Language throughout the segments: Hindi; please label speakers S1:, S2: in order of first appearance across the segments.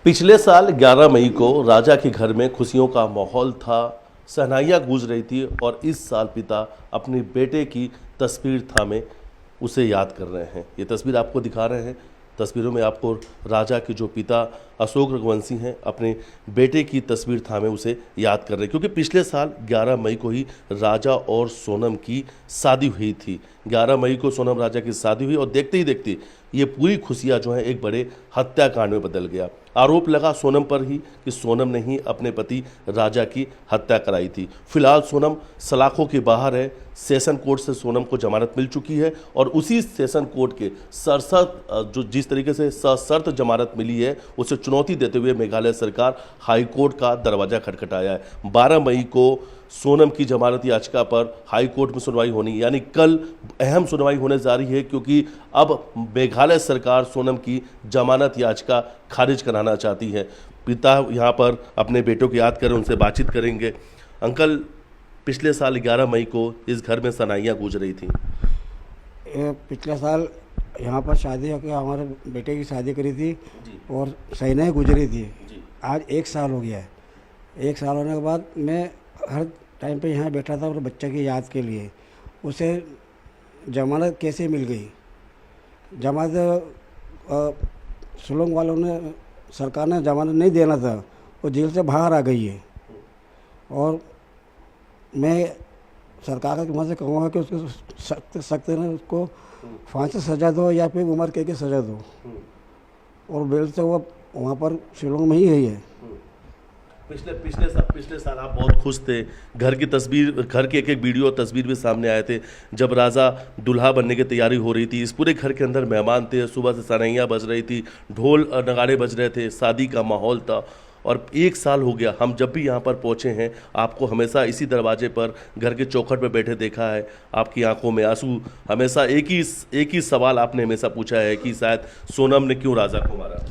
S1: पिछले साल 11 मई को राजा के घर में खुशियों का माहौल था, शहनाइयाँ गूंज रही थी और इस साल पिता अपने बेटे की तस्वीर थामे उसे याद कर रहे हैं। ये तस्वीर आपको दिखा रहे हैं। तस्वीरों में आपको राजा के जो पिता अशोक रघुवंशी हैं अपने बेटे की तस्वीर थामे उसे याद कर रहे हैं, क्योंकि पिछले साल 11 मई को ही राजा और सोनम की शादी हुई थी। 11 मई को सोनम राजा की शादी हुई और देखते ही देखते ये पूरी खुशियां जो है एक बड़े हत्याकांड में बदल गया। आरोप लगा सोनम पर ही कि सोनम ने ही अपने पति राजा की हत्या कराई थी। फिलहाल सोनम सलाखों के बाहर है। सेशन कोर्ट से सोनम को जमानत मिल चुकी है और उसी सेशन कोर्ट के सशर्त जो जिस तरीके से सशर्त जमानत मिली है उसे चुनौती देते हुए मेघालय सरकार हाई कोर्ट का दरवाजा खटखटाया है। 12 मई को सोनम की जमानत याचिका पर हाई कोर्ट में सुनवाई होनी, यानी कल अहम सुनवाई होने जा रही है, क्योंकि अब मेघालय सरकार सोनम की जमानत याचिका खारिज कराना चाहती है। पिता यहाँ पर अपने बेटों को याद करें, उनसे बातचीत करेंगे। अंकल, पिछले साल 11 मई को इस घर में शहनाइयाँ गूंज रही थी।
S2: पिछले साल यहाँ पर शादी होकर हमारे बेटे की शादी करी थी और शहनाई गुजरी थी। आज 1 साल हो गया है। 1 साल होने के बाद मैं हर टाइम पे यहाँ बैठा था और बच्चे की याद के लिए। उसे जमानत कैसे मिल गई? जमानत शिलोंग वालों ने, सरकार ने जमानत नहीं देना था, वो जेल से बाहर आ गई है। और मैं सरकार के वहाँ से कहूँगा कि उसको सख्त उसको फांसी सज़ा दो या फिर उम्र कैद की सज़ा दो। और बेल से वो वहाँ पर शिलोंग में ही है।
S1: पिछले साल आप बहुत खुश थे। घर की तस्वीर, घर के एक वीडियो तस्वीर भी सामने आए थे जब राजा दुल्हा बनने की तैयारी हो रही थी। इस पूरे घर के अंदर मेहमान थे, सुबह से शहनाइयाँ बज रही थी, ढोल नगाड़े बज रहे थे, शादी का माहौल था। और 1 साल हो गया, हम जब भी यहाँ पर पहुँचे हैं आपको हमेशा इसी दरवाजे पर घर के चौखट पर बैठे देखा है। आपकी आंखों में आंसू, हमेशा एक ही सवाल आपने हमेशा पूछा है कि शायद सोनम ने क्यों राजा को मारा।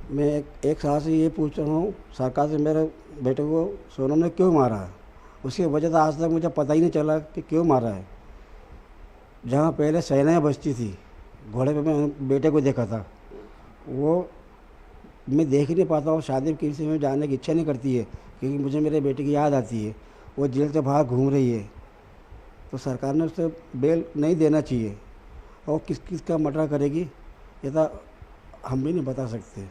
S2: मैं एक साल से ये पूछ रहा हूँ सरकार से, मेरे बेटे को सोनम ने क्यों मारा है? उसकी वजह तो आज तक मुझे पता ही नहीं चला कि क्यों मारा है। जहाँ पहले शहनाइयाँ बजती थी, घोड़े पे मैं बेटे को देखा था, वो मैं देख ही नहीं पाता हूँ। शादी किसी में जाने की इच्छा नहीं करती है क्योंकि मुझे मेरे बेटे की याद आती है। वो जेल से बाहर घूम रही है, तो सरकार ने उसे बेल नहीं देना चाहिए। और किस किस का मर्डर करेगी ये तो हम भी नहीं बता सकते।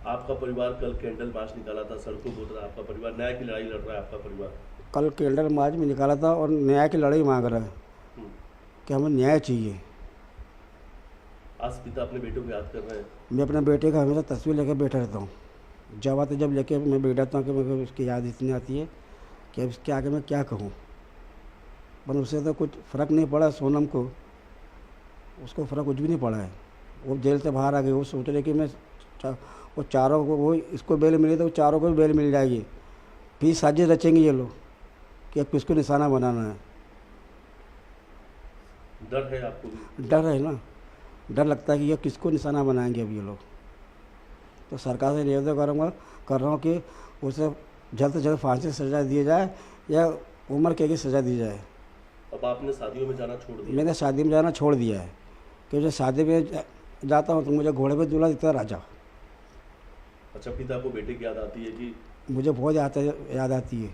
S1: आपका परिवार कल कैंडल मार्च निकाला था, सड़कों पर उतरा आपका परिवार, न्याय की लड़ाई लड़ रहा है आपका परिवार।
S2: कल कैंडल मार्च में निकाला था और न्याय की लड़ाई मांग रहा है कि हमें न्याय चाहिए।
S1: आज पिता अपने बेटों को याद कर रहे हैं।
S2: मैं अपने बेटे का हमेशा तस्वीर लेकर बैठा रहता हूँ। जब आते जब लेके मैं बैठाता हूँ कि मेरे उसकी याद इतनी आती है कि अब इसके आगे मैं क्या कहूँ। पर उससे तो कुछ फ़र्क नहीं पड़ा सोनम को, उसको फ़र्क कुछ भी नहीं पड़ा है। वो जेल से बाहर आ गई। वो सोच रहे कि मैं वो चारों को, वो इसको बेल मिली तो वो चारों को भी बेल मिल जाएगी। फिर साजिश रचेंगे ये लोग कि अब किसको निशाना बनाना है।
S1: डर है आपको भी?
S2: डर है ना, डर लगता है कि ये किसको निशाना बनाएंगे अब ये लोग। तो सरकार से निवेदन कर रहा हूँ कि उसे जल्द से जल्द फांसी की सज़ा दी जाए या उम्र कैद की सज़ा दी जाए।
S1: अब आपने शादियों में जाना छोड़ दिया?
S2: मैंने शादी में जाना छोड़ दिया है, क्योंकि शादी में जाता हूँ तो मुझे घोड़े पे दूल्हा दिखता है राजा।
S1: अच्छा, पिता को बेटे की याद आती है कि?
S2: मुझे बहुत याद आती है।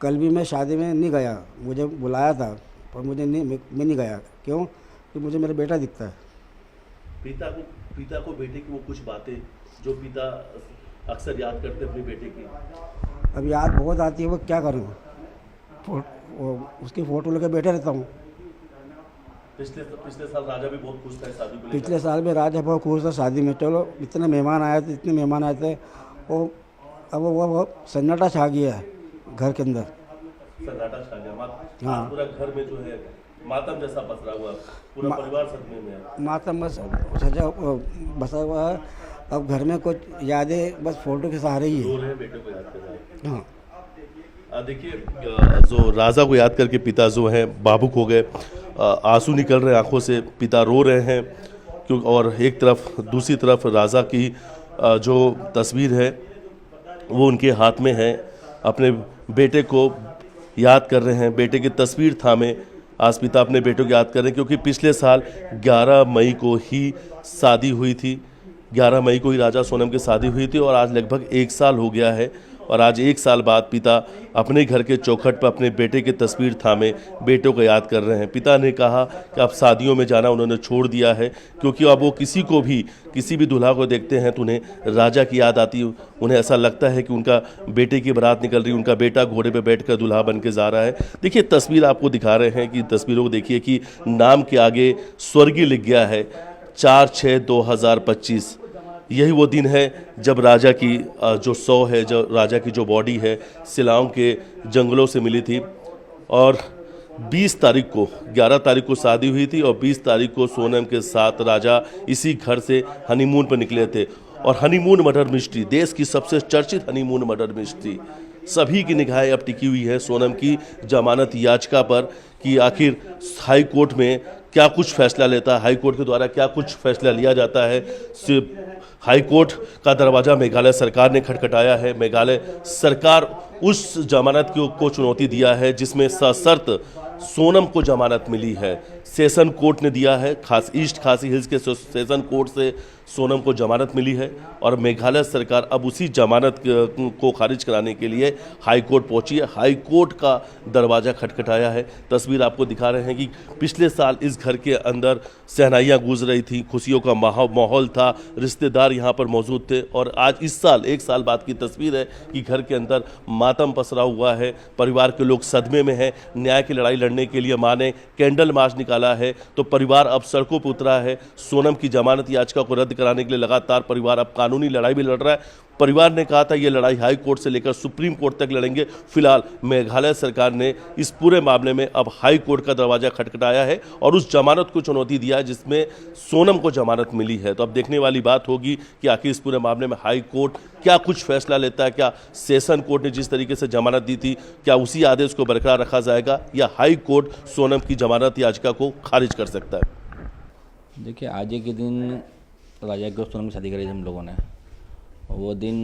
S2: कल भी मैं शादी में नहीं गया, मुझे बुलाया था पर मैं नहीं गया। क्यों? कि मुझे मेरा बेटा दिखता है।
S1: पिता को बेटे की वो कुछ बातें जो पिता अक्सर याद करते अपने बेटे की।
S2: अब याद बहुत आती है, वो क्या करूँ? उसकी फ़ोटो लेकर बैठे रहता हूँ।
S1: पिछले साल राजा भी बहुत खुश था शादी को लेकर।
S2: पिछले साल भी राजा बहुत खुश था शादी में। चलो, इतने मेहमान आए थे, वो अब वो सन्नाटा छा गया है घर के अंदर।
S1: सन्नाटा छा गया।
S2: हाँ,
S1: पूरा घर में जो है मातम जैसा पसरा हुआ, पूरा परिवार सदमे में है।
S2: मातम बस सजा बसा हुआ है। अब घर में कुछ यादें बस फोटो के सहारे ही
S1: रो
S2: है।
S1: रहे हैं, बेटे को याद कर रहे हैं।
S2: हाँ,
S1: देखिए, जो राजा को याद करके पिता जो हैं भावुक हो गए, आंसू निकल रहे आंखों से, पिता रो रहे हैं। क्यों? और एक तरफ, दूसरी तरफ राजा की जो तस्वीर है वो उनके हाथ में है। अपने बेटे को याद कर रहे हैं, बेटे की तस्वीर थामे आज पिता अपने बेटों को याद कर रहे हैं, क्योंकि पिछले साल 11 मई को ही शादी हुई थी। 11 मई को ही राजा सोनम की शादी हुई थी और आज लगभग 1 साल हो गया है और आज 1 साल बाद पिता अपने घर के चौखट पर अपने बेटे की तस्वीर थामे बेटों को याद कर रहे हैं। पिता ने कहा कि अब शादियों में जाना उन्होंने छोड़ दिया है क्योंकि अब वो किसी भी दूल्हा को देखते हैं तो उन्हें राजा की याद आती है। उन्हें ऐसा लगता है कि उनका बेटे की बारात निकल रही, उनका बेटा घोड़े पे बैठकर दूल्हा बन के जा रहा है। देखिए तस्वीर आपको दिखा रहे हैं कि तस्वीरों को देखिए कि नाम के आगे स्वर्गीय लिख गया है 4/6/2025। यही वो दिन है जब राजा की जो शव है, जो राजा की जो बॉडी है शिलांग के जंगलों से मिली थी और 20 तारीख को 11 तारीख को शादी हुई थी और 20 तारीख को सोनम के साथ राजा इसी घर से हनीमून पर निकले थे। और हनीमून मर्डर मिस्ट्री, देश की सबसे चर्चित हनीमून मर्डर मिस्ट्री, सभी की निगाहें अब टिकी हुई है सोनम की जमानत याचिका पर कि आखिर हाई कोर्ट में क्या कुछ फैसला लेता है, हाई कोर्ट के द्वारा क्या कुछ फैसला लिया जाता है। हाई कोर्ट का दरवाज़ा मेघालय सरकार ने खटखटाया है। मेघालय सरकार उस जमानत को चुनौती दिया है जिसमें सशर्त सोनम को जमानत मिली है। सेशन कोर्ट ने दिया है, ईस्ट खासी हिल्स के सेशन कोर्ट से सोनम को जमानत मिली है और मेघालय सरकार अब उसी जमानत को खारिज कराने के लिए हाई कोर्ट पहुंची है। हाई कोर्ट का दरवाज़ा खटखटाया है। तस्वीर आपको दिखा रहे हैं कि पिछले साल इस घर के अंदर शहनाइयाँ गूंज रही थी, खुशियों का माहौल था, रिश्तेदार यहाँ पर मौजूद थे और आज इस साल 1 साल बाद की तस्वीर है कि घर के अंदर मातम पसरा हुआ है। परिवार के लोग सदमे में हैं। न्याय की लड़ाई लड़ने के लिए मां ने कैंडल मार्च निकाला है तो परिवार अब सड़कों पर उतरा है। सोनम की जमानत याचिका को रद्द कराने के लिए लगातार परिवार अब कानूनी लड़ाई भी लड़ रहा है। परिवार ने कहा था ये लड़ाई हाई कोर्ट से लेकर सुप्रीम कोर्ट तक लड़ेंगे। फिलहाल मेघालय सरकार ने इस पूरे मामले में अब हाई कोर्ट का दरवाजा खटखटाया है और उस जमानत को चुनौती दिया है जिसमें सोनम को जमानत मिली है। तो अब देखने वाली बात होगी कि आखिर इस पूरे मामले में हाई कोर्ट क्या कुछ फैसला लेता है। क्या सेशन कोर्ट ने जिस तरीके से जमानत दी थी क्या उसी आदेश को बरकरार रखा जाएगा या हाई कोर्ट सोनम की जमानत याचिका को खारिज कर सकता है।
S3: देखिए आज के दिन राजा की सोनम की शादी करी थी हम लोगों ने। वो दिन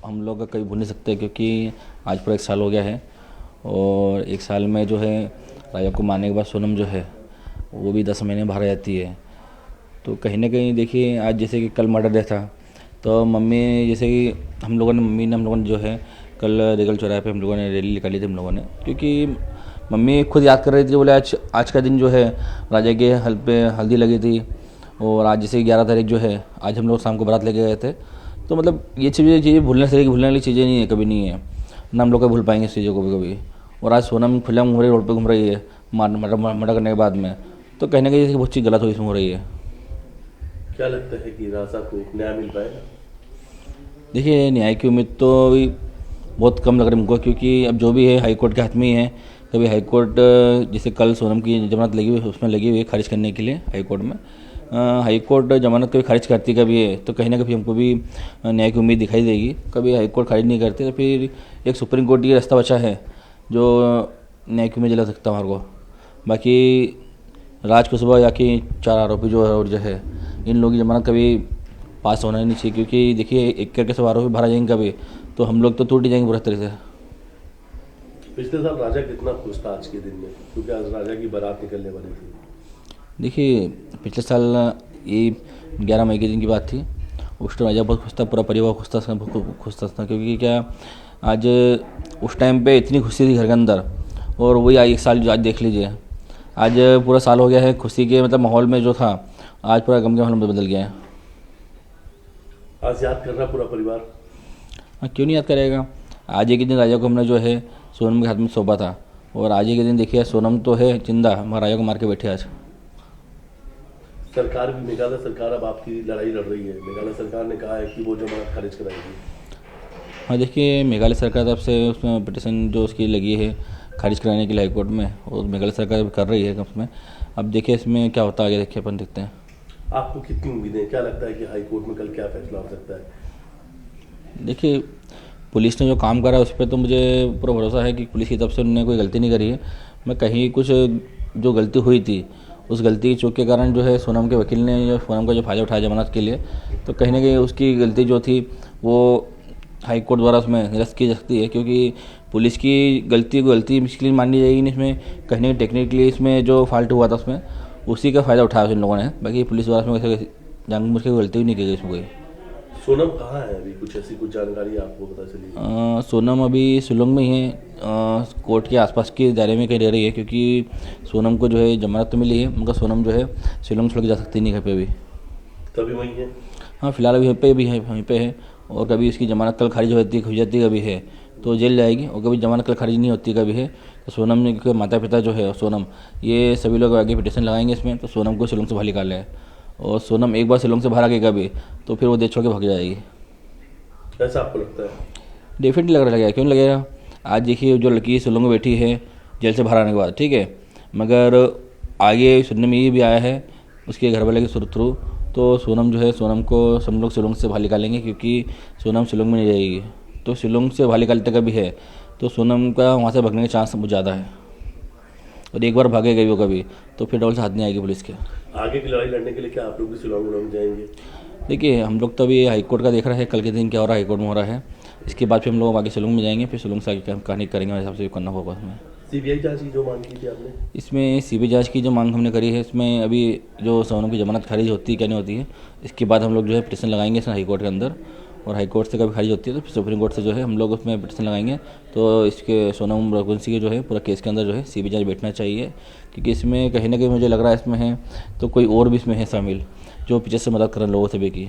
S3: हम लोग कभी भूल नहीं सकते क्योंकि आज पूरा 1 साल हो गया है और 1 साल में जो है राजा को मारने के बाद सोनम जो है वो भी 10 महीने बाहर जाती है। तो कहीं ना कहीं देखिए आज जैसे कि कल मर्डर डे था तो मम्मी जैसे कि हम लोगों ने जो है कल रेगल चौराहे पे हम लोगों ने रैली निकाली थी हम लोगों ने, क्योंकि मम्मी खुद याद कर रही थी। बोले आज का दिन जो है राजा के हल्दी लगी थी और आज जैसे 11 तारीख जो है आज हम लोग शाम को बारात लेके गए थे। तो मतलब ये चीज़ें भूलने वाली चीज़ें नहीं है, कभी नहीं है ना हम लोग कभी भूल पाएंगे इस चीज़ों को भी कभी। और आज सोनम खुलेआम घूम रही रोड पे घूम रही है मर्डर करने के बाद में, तो कहीं ना कहीं बहुत चीज़ गलत हो इसमें हो रही है।
S1: क्या लगता है कि राजा को न्याय मिल पाएगा?
S3: देखिए न्याय की उम्मीद तो अभी बहुत कम लग रही है हमको, क्योंकि अब जो भी है हाई कोर्ट के हाथ में ही है। कभी हाई कोर्ट जैसे कल सोनम की जमानत लगी हुई उसमें लगी हुई है खारिज करने के लिए हाई कोर्ट में। हाई कोर्ट जमानत कभी खारिज करती कभी है तो कहीं ना कभी हमको भी न्याय की उम्मीद दिखाई देगी। कभी हाई कोर्ट खारिज नहीं करती तो फिर एक सुप्रीम कोर्ट ये रास्ता बचा है जो न्याय की उम्मीद दिला सकता हमारे को। बाकी राज कुशवाहा या कि 4 आरोपी जो है इन लोगों की जमानत कभी पास होना ही नहीं चाहिए, क्योंकि देखिए एक करके सब आरोपी भरा जाएंगे कभी तो हम लोग तो टूट ही जाएंगे पूरी तरह से।
S1: पिछले साल राजा कितना खुश था आज के दिन में, क्योंकि आज राजा की बारात निकलने वाली थी।
S3: देखिए पिछले साल ये 11 मई के दिन की बात थी। उस टाइम राजा बहुत खुश था, पूरा परिवार खुश था क्योंकि क्या आज उस टाइम पे इतनी खुशी थी घर के अंदर। और वही 1 साल जो आज देख लीजिए, आज पूरा साल हो गया है खुशी के मतलब माहौल में जो था आज पूरा गम के माहौल में बदल गया है।
S1: आज याद कर रहा पूरा परिवार?
S3: हाँ क्यों नहीं याद करेगा। आज एक दिन राजा को हमने जो है सोनम के हाथ में सौंपा था और आज के दिन देखिए सोनम तो है जिंदा, हमारा राजा को मार के बैठे आज।
S1: सरकार भी, मेघालय सरकार अब आपकी लड़ाई लड़ रही है। मेघालय सरकार ने कहा है कि वो जमानत खारिज कराएगी।
S3: हाँ देखिए मेघालय सरकार तरफ से उसमें पिटीशन जो उसकी लगी है खारिज कराने के लिए हाई कोर्ट में, और मेघालय सरकार कर रही है उसमें। अब देखिए इसमें क्या होता है आगे, देखिए अपन देखते हैं।
S1: आपको कितनी उम्मीदें, क्या लगता है कि हाई कोर्ट में कल क्या फैसला हो सकता है?
S3: देखिए पुलिस ने जो काम करा है उस पर तो मुझे पूरा भरोसा है कि पुलिस की तरफ से उन्होंने कोई गलती नहीं करी है। मैं कहीं कुछ जो गलती हुई थी उस गलती की चूक के कारण जो है सोनम के वकील ने जो सोनम का जो फ़ायदा उठाया जमानत के लिए, तो कहीं ना कहीं उसकी गलती जो थी वो हाई कोर्ट द्वारा उसमें निरस्त की जा सकती है। क्योंकि पुलिस की गलती मुश्किल माननी जाएगी नहीं, इसमें कहीं ना कहीं टेक्निकली इसमें जो फॉल्ट हुआ था उसमें उसी का फ़ायदा उठाया उन लोगों ने। बाकी पुलिस द्वारा इसमें जानबूझ के गलती भी नहीं की गई इसमें कोई।
S1: सोनम कहाँ है अभी, कुछ ऐसी कुछ जानकारी आपको पता चली?
S3: सोनम अभी शिलोंग में ही है, कोर्ट के आसपास के दायरे में कहीं रह रही है, क्योंकि सोनम को जो है जमानत तो मिली है, मगर सोनम जो है शिलोंग छोड़ के जा सकती नहीं घर पे अभी।
S1: तभी वहीं है?
S3: हाँ, फिलहाल अभी वहीं पे है। और कभी इसकी जमानत कल खारिज हो जाती कभी है तो जेल जाएगी, और कभी जमानत कल खारिज नहीं होती कभी है तो सोनम ने, क्योंकि माता पिता जो है सोनम, ये सभी लोग आगे पिटिशन लगाएंगे इसमें, तो सोनम को शिलोंग से बाहर निकाल है। और सोनम एक बार शिलोंग से बाहर आ गई कभी तो फिर वो देश छोड़ के भाग जाएगी।
S1: ऐसा आपको लगता है?
S3: डेफिनेटली लगेगा, क्यों नहीं लगेगा। आज देखिए जो लड़की शिलोंग में बैठी है जेल से बाहर आने के बाद, ठीक है, मगर आगे सुनने में ये भी आया है उसके घर वाले के थ्रू, तो सोनम जो है, सोनम को सब लोग शिलोंग से बाहर निकालेंगे, क्योंकि सोनम शिलोंग में नहीं रहेगी। तो शिलोंग से बाहर निकालते का भी है तो सोनम का वहाँ से भागने का चांस बहुत ज़्यादा है, और एक बार भागे गई वो कभी तो फिर डबल से हाथ नहीं आएगी पुलिस के।
S1: आगे की लड़ाई लड़ने के लिए क्या आप लोग भी शिलोंग विलोंग जाएंगे?
S3: देखिए, हम लोग तो अभी हाईकोर्ट का देख रहे हैं कल के दिन क्या हो रहा है, हाईकोर्ट में हो रहा है, इसके बाद फिर हम लोग आगे शिलोंग में जाएंगे, फिर शिलोंग से आगे कहानी करेंगे, मेरे हिसाब से करना होगा उसमें।
S1: सीबीआई जांच की जो मांग की थी आपने?
S3: इसमें सीबीआई जांच की जो मांग हमने करी है, इसमें अभी जो सोनम की जमानत खारिज होती है क्या नहीं होती है, इसके बाद हम लोग जो है पिटिशन लगाएंगे इसमें हाईकोर्ट के अंदर, और हाईकोर्ट से कभी खारिज होती है तो फिर सुप्रीम कोर्ट से जो है हम लोग उसमें पिटिशन लगाएंगे। तो इसके सोनम रघुवंशी के जो है पूरा केस के अंदर जो है सीबीआई जांच बैठना चाहिए, क्योंकि इसमें कहीं ना कहीं मुझे लग रहा है इसमें है तो कोई और भी इसमें है शामिल जो पीछे से मदद कर रहे हैं लोगों सभी की।